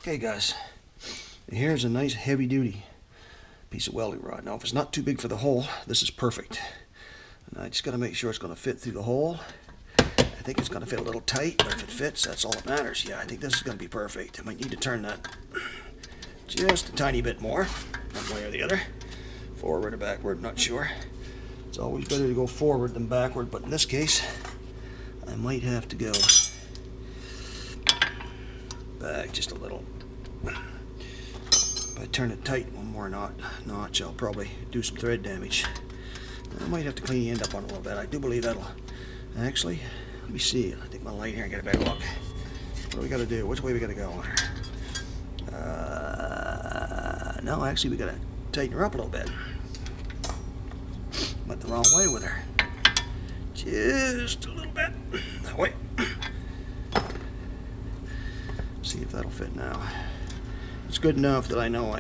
Okay guys, here's a nice heavy duty piece of welding rod. Now if it's not too big for the hole, this is perfect. And I just got to make sure it's going to fit through the hole. I think it's going to fit a little tight, but if it fits, that's all that matters. Yeah, I think this is going to be perfect. I might need to turn that just a tiny bit more, one way or the other. Forward or backward, not sure. It's always better to go forward than backward, but in this case, I might have to go back just a little. If I turn it tight one more notch, I'll probably do some thread damage. I might have to clean the end up on it a little bit. I do believe that'll actually, let me see. I think my light here and get a better look. What do we got to do? Which way we got to go on her? No, actually we got to tighten her up a little bit. Went the wrong way with her. Just a little bit. That way. See if that'll fit now. It's good enough that I know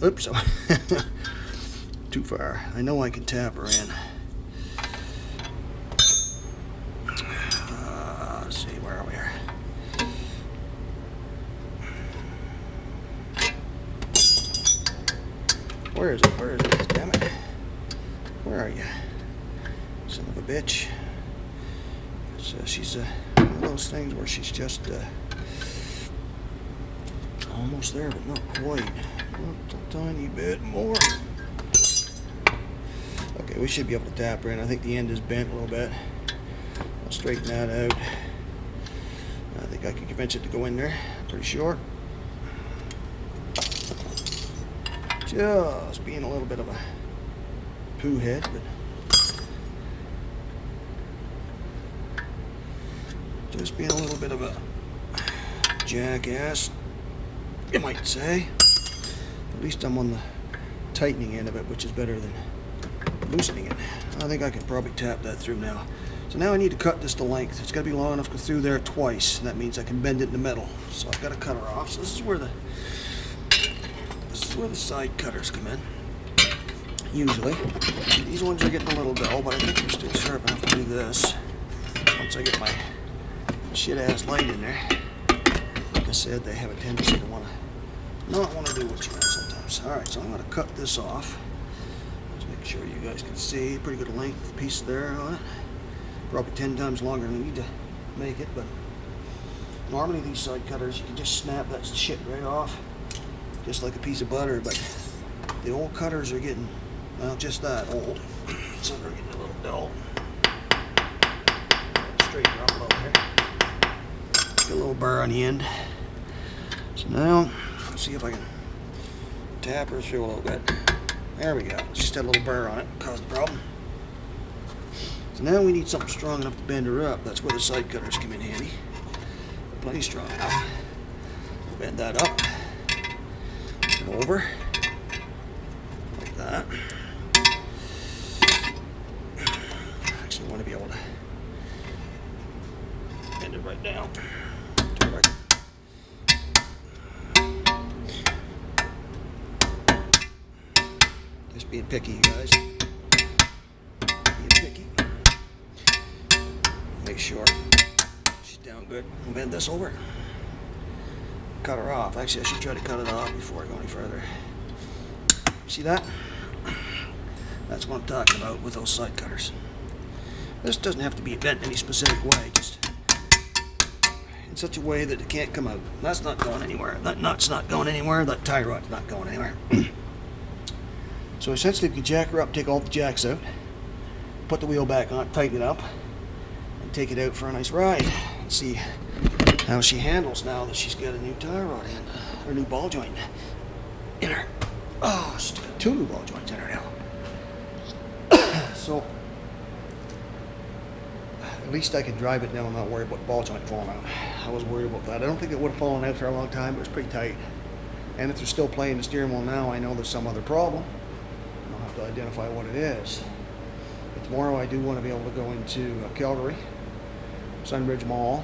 oops, too far. I know I can tap her in. Let's see, where are we here? Where is it? Where is it? Damn it. Where are you? Son of a bitch. She's one of those things where she's just almost there, but not quite. Just a tiny bit more. Okay, we should be able to tap her in. I think the end is bent a little bit. I'll straighten that out. I think I can convince it to go in there. Pretty sure. Just being a little bit of a poo head, but just being a little bit of a jackass, you might say. At least I'm on the tightening end of it, which is better than loosening it. I think I can probably tap that through now. So now I need to cut this to length. It's got to be long enough to go through there twice, and that means I can bend it in the middle. So I've got to cut her off. So this is where the side cutters come in. Usually, these ones are getting a little dull, but I think they're still sharp enough to do this. Once I get my shit-ass light in there, like I said, they have a tendency to not want to do what you want sometimes. All right, so I'm going to cut this off. Just make sure you guys can see. Pretty good length piece there on it. Probably 10 times longer than I need to make it, but normally these side cutters, you can just snap that shit right off, just like a piece of butter. But the old cutters are getting, well, just that old, so they're getting a little dull. Straighten her up a little here. Get a little burr on the end. So now, let's see if I can tap her through a little bit. There we go. Just had a little burr on it, caused the problem. So now we need something strong enough to bend her up. That's where the side cutters come in handy. Plenty strong enough. Bend that up and over like that. Actually, I want to be able to bend it right down. To right. Just being picky, you guys. Being picky. Make sure she's down good. We'll bend this over. Cut her off. Actually, I should try to cut it off before I go any further. See that? That's what I'm talking about with those side cutters. This doesn't have to be bent in any specific way, just in such a way that it can't come out. That's not going anywhere. That nut's not going anywhere. That tie rod's not going anywhere. So essentially, if you jack her up, take all the jacks out, put the wheel back on, tighten it up, and take it out for a nice ride. And see how she handles now that she's got a new tie rod in, or new ball joint in her. Oh, she's got 2 new ball joints in her now. So at least I can drive it now. I'm not worried about the ball joint falling out. I was worried about that. I don't think it would have fallen out for a long time, but it's pretty tight. And if they're still playing the steering wheel now, I know there's some other problem. I'll have to identify what it is. But tomorrow I do want to be able to go into Calgary, Sunbridge Mall.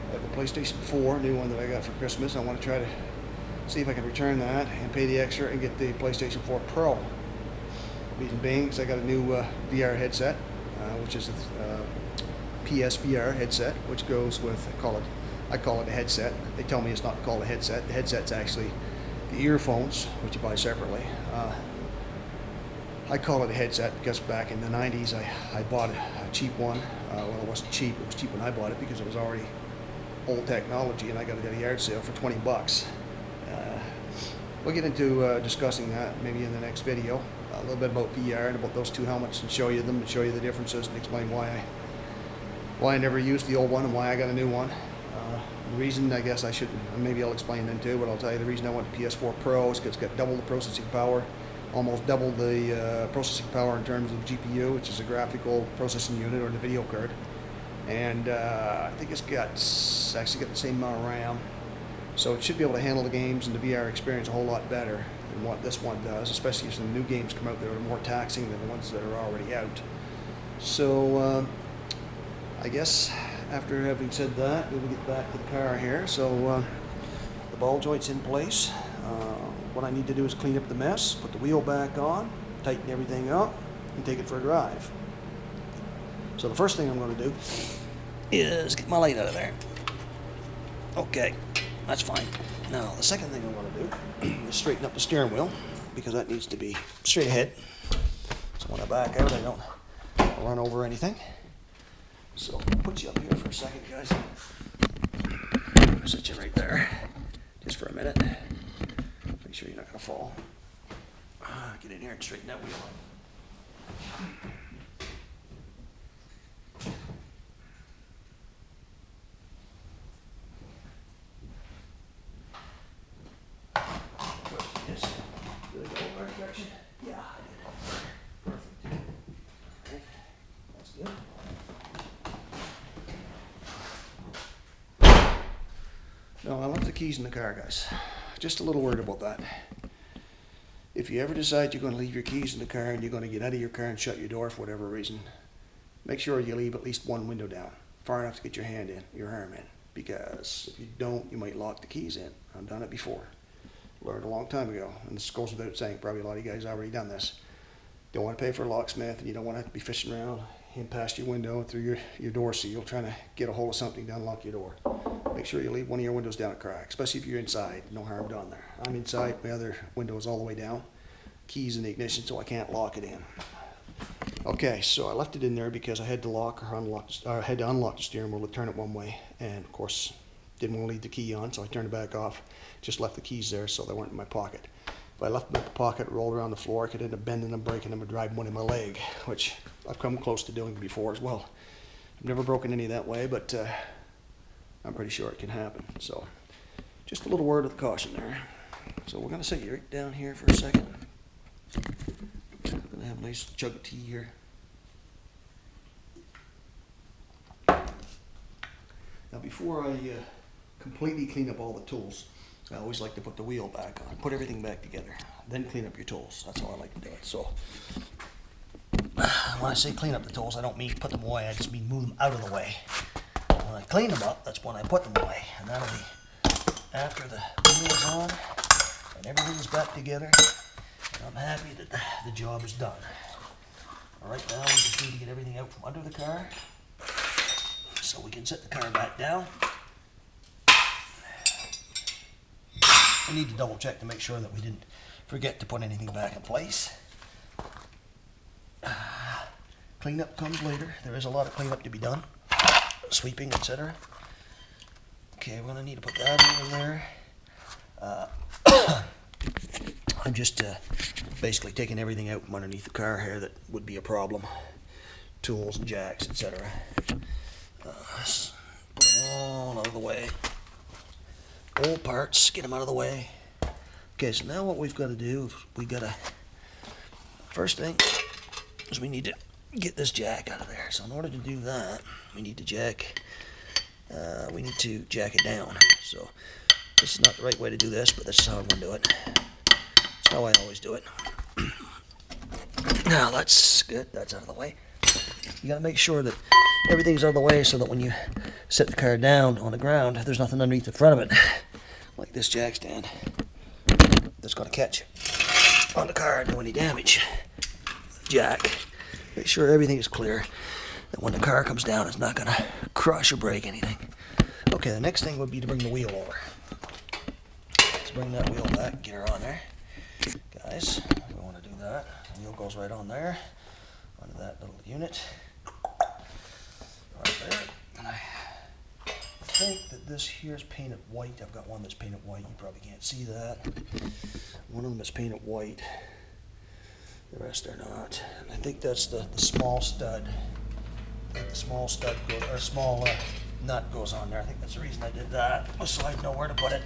I have a PlayStation 4, new one that I got for Christmas. I want to try to see if I can return that and pay the extra and get the PlayStation 4 Pro. Reason being, because I got a new VR headset, which is a PSVR headset, which goes with, I call it I call it a headset. They tell me it's not called a headset. The headset's actually the earphones, which you buy separately. I call it a headset because back in the 90s I bought a cheap one. Well, it wasn't cheap. It was cheap when I bought it because it was already old technology, and I got it at a yard sale for 20 bucks. We'll get into discussing that maybe in the next video. A little bit about VR and about those two helmets, and show you them and show you the differences and explain why I never used the old one and why I got a new one. The reason, I guess I shouldn't, maybe I'll explain then too, but I'll tell you the reason I went to PS4 Pro is because it's got double the processing power, almost double the processing power in terms of GPU, which is a graphical processing unit, or the video card. And I think it's actually got the same amount of RAM. So it should be able to handle the games and the VR experience a whole lot better than what this one does, especially if some new games come out that are more taxing than the ones that are already out. So I guess after having said that, we will get back to the car here. So the ball joint's in place. What I need to do is clean up the mess, put the wheel back on, tighten everything up, and take it for a drive. So the first thing I'm going to do is get my light out of there. Okay, that's fine. Now the second thing I'm going to do is straighten up the steering wheel, because that needs to be straight ahead. So when I back out, I don't run over anything. So I'll put you up here for a second, guys. I'm going to sit you right there just for a minute. Make sure you're not going to fall. Get in here and straighten that wheel up. Question is, did I go in the right direction? Yeah, I did. Perfect. Okay, that's good. No, I left the keys in the car, guys. Just a little worried about that. If you ever decide you're going to leave your keys in the car and you're going to get out of your car and shut your door for whatever reason, make sure you leave at least one window down, far enough to get your hand in, your arm in. Because if you don't, you might lock the keys in. I've done it before. Learned a long time ago, and this goes without saying. Probably a lot of you guys already done this. Don't want to pay for a locksmith, and you don't want to have to be fishing around in past your window and through your door seal trying to get a hold of something to unlock your door. Make sure you leave one of your windows down a crack, especially if you're inside. No harm done there. I'm inside. My other window is all the way down. Keys in the ignition, so I can't lock it in. Okay, so I left it in there because I had to lock or unlock, or I had to unlock the steering wheel to turn it one way, and of course didn't want to leave the key on, so I turned it back off. Just left the keys there, so they weren't in my pocket. If I left them in my pocket, rolled around the floor, I could end up bending them, breaking them, or driving one in my leg, which I've come close to doing before as well. I've never broken any that way, but I'm pretty sure it can happen. So just a little word of caution there. So we're going to set you right down here for a second. I'm going to have a nice jug of tea here. Now before I completely clean up all the tools, I always like to put the wheel back on, put everything back together, then clean up your tools. That's how I like to do it. So when I say clean up the tools, I don't mean put them away, I just mean move them out of the way. When I clean them up, that's when I put them away, and that'll be after the wheel's on and everything's back together, and I'm happy that the job is done. All right, now we just need to get everything out from under the car so we can set the car back down. We need to double check to make sure that we didn't forget to put anything back in place. Cleanup comes later. There is a lot of cleanup to be done. Sweeping, etc. Okay, we're going to need to put that in there. I'm just basically taking everything out from underneath the car here that would be a problem. Tools and jacks, etc. Put them all out of the way. Old parts, get them out of the way. Okay, so now what we've got to do, first thing is we need to get this jack out of there. So in order to do that, we need to jack it down. So this is not the right way to do this, but this is how I'm going to do it. That's how I always do it. Now that's good, that's out of the way. You got to make sure that everything's out of the way so that when you set the car down on the ground, there's nothing underneath the front of it, like this jack stand, that's going to catch on the car and do any damage. Jack, make sure everything is clear, that when the car comes down, it's not going to crush or break anything. Okay. Okay, the next thing would be to bring the wheel over. Let's bring that wheel back, get her on there. Guys, we want to do that. The wheel goes right on there, onto that little unit. Right there. And I think that this here is painted white. I've got one that's painted white. You probably can't see that. One of them is painted white. The rest are not. And I think that's the small stud. I think the small stud goes, or small nut goes on there. I think that's the reason I did that, so I know where to put it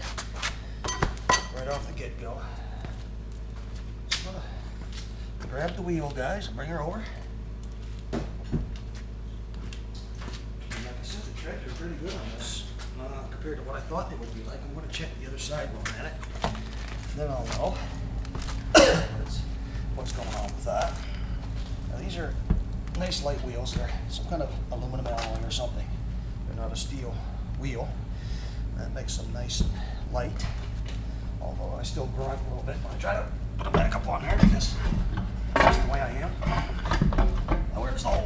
right off the get-go. So grab the wheel, guys, and bring her over. And like I said, the treads are pretty good on this compared to what I thought they would be like. I'm going to check the other side one minute, then I'll know what's going on with that. Now these are nice light wheels. They're some kind of aluminum alloy or something. They're not a steel wheel. That makes them nice and light. Although I still grunt a little bit when I try to put them back up on there because that's just the way I am. Now where's the hole?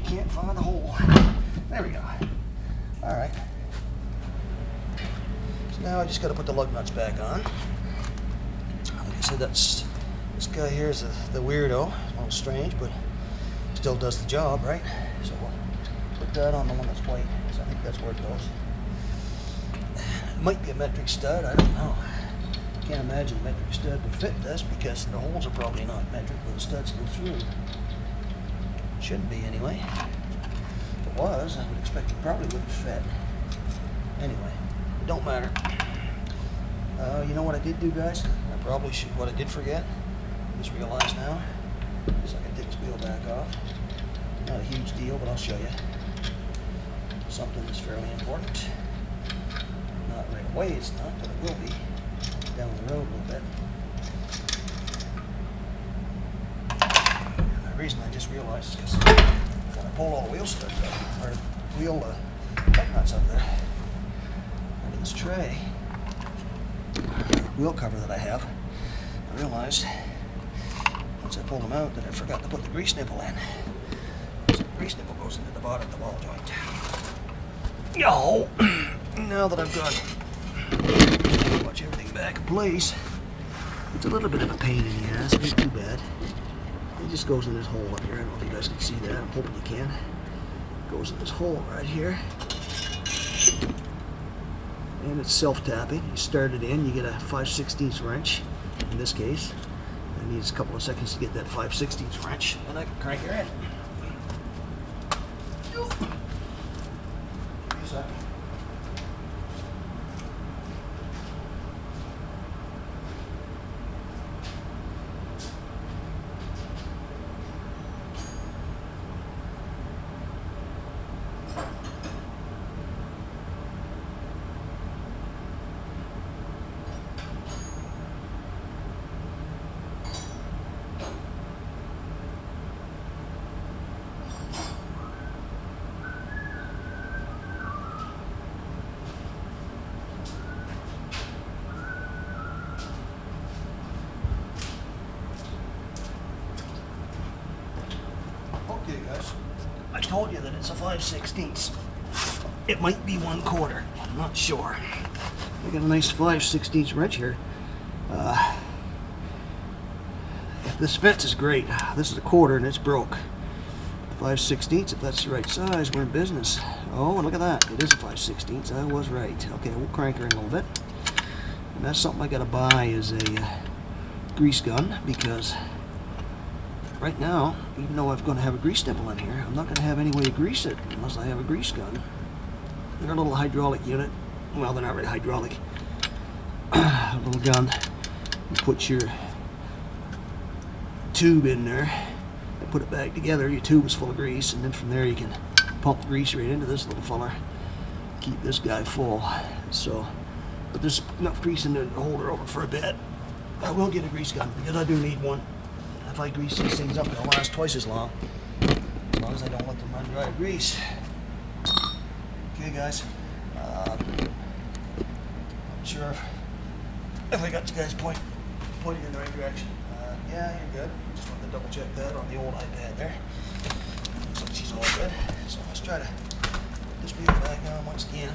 Can't find the hole. There we go. Alright. So now I just got to put the lug nuts back on. Like I said, this guy here is the weirdo. It's a little strange, but still does the job, right? So we'll put that on the one that's white. So I think that's where it goes. It might be a metric stud, I don't know. Can't imagine a metric stud would fit this because the holes are probably not metric, but the studs go through. Shouldn't be anyway. If it was, I would expect it probably wouldn't fit. Anyway, it don't matter. You know what I did do, guys? I probably should, what I did forget, I just realized now, is I can take this wheel back off. Not a huge deal, but I'll show you. Something that's fairly important. Not right away, it's not, but it will be down the road a little bit. And the reason I just realized is because when I pulled all the wheel studs out, or wheel lug nuts out there, out of this tray, wheel cover that I have, I realized once I pulled them out that I forgot to put the grease nipple in. So the grease nipple goes into the bottom of the ball joint. Yo! Now that I've got watch everything back in place, it's a little bit of a pain in the ass, not too bad. It just goes in this hole up here. I don't know if you guys can see that. I'm hoping you can. It goes in this hole right here. And it's self-tapping. You start it in, you get a 5/16 wrench in this case. It needs a couple of seconds to get that 5/16 wrench, and I can crank her in. Okay, guys, I told you that it's a 5/16. It might be 1/4. I'm not sure. I got a nice 5/16 wrench here. If this fits, is great. This is a 1/4 and it's broke. 5/16, if that's the right size, we're in business. Oh, and look at that. It is a 5/16. I was right. Okay, we'll crank her in a little bit. And that's something I gotta buy is a grease gun, because right now, even though I'm going to have a grease nipple in here, I'm not going to have any way to grease it unless I have a grease gun. They're a little hydraulic unit. Well, they're not really hydraulic. A little gun. You put your tube in there and put it back together. Your tube is full of grease, and then from there you can pump grease right into this little fella. Keep this guy full. So, but there's enough grease in there to hold her over for a bit. I will get a grease gun because I do need one. If I grease these things up, it'll last twice as long as I don't let them run dry of grease. Okay, guys. I'm sure if I got you guys pointing in the right direction. Yeah, you're good. Just wanted to double check that on the old iPad there. Looks like she's all good. So let's try to this wheel back on once again.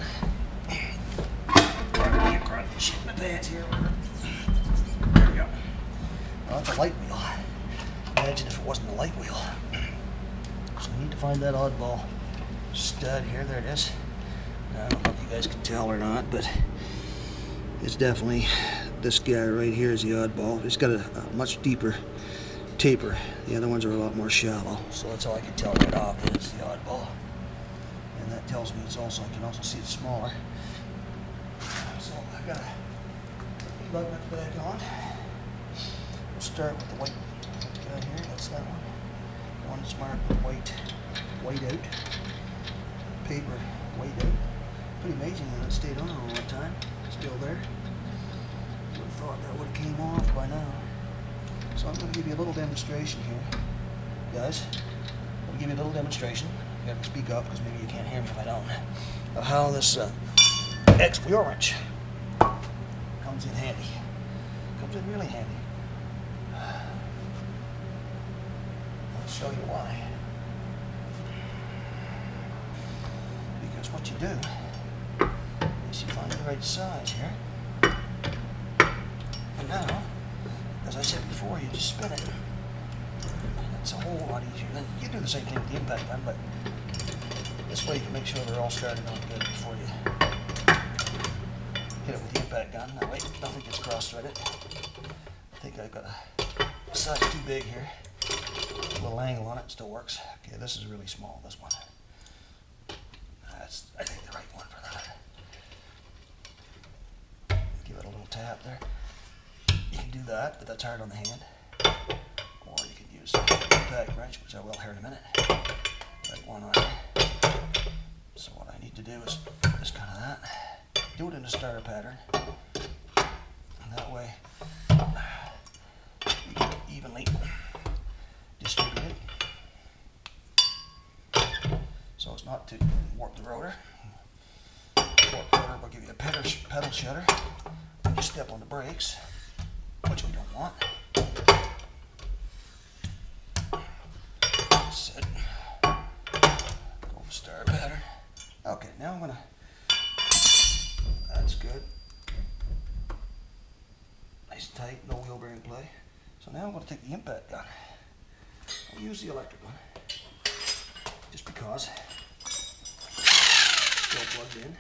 Shit in my pants here. There we go. Well, that's a light wheel. Imagine if it wasn't a light wheel. So I need to find that oddball stud here. There it is. Now, I don't know if you guys can tell or not, but it's definitely this guy right here is the oddball. It's got a much deeper taper. The other ones are a lot more shallow. So that's all I can tell right off. That it's the oddball. And that tells me it's also, I can also see it's smaller. So I've got to plug that back on. We'll start with the white guy here. That's that one. The one that's marked with white out. Paper white out. Pretty amazing that it stayed on all that time. Still there. Would have thought that would have came off by now. So I'm going to give you a little demonstration here, guys. I'm going to give you a little demonstration. You got to speak up because maybe you can't hear me if I don't. Of how this X-wheel wrench comes in handy. Comes in really handy. I'll show you why. Because what you do is you find the right size here. And now, as I said before, you just spin it. It's a whole lot easier. Then you do the same thing with the impact gun, but this way you can make sure they're all started on good before you hit it with the impact gun. That way nothing gets cross-threaded. I think I've got a size too big here. A little angle on it, still works. Okay, this is really small, this one. That's, I think, the right one for that. Give it a little tap there. You can do that, but that's hard on the hand. Or you can use the impact wrench, which I will here in a minute. Right one on there. So what I need to do is just kind of that. Do it in a starter pattern. And that way you can evenly distribute it. So it's not to warp the rotor. Warp the rotor will give you a pedal shudder. When you step on the brakes, which we don't want. Set. Go star pattern. Okay, now I'm gonna. That's good. Nice and tight, no wheel bearing play. So now I'm gonna take the impact gun. I'll use the electric one, just because it's still plugged in.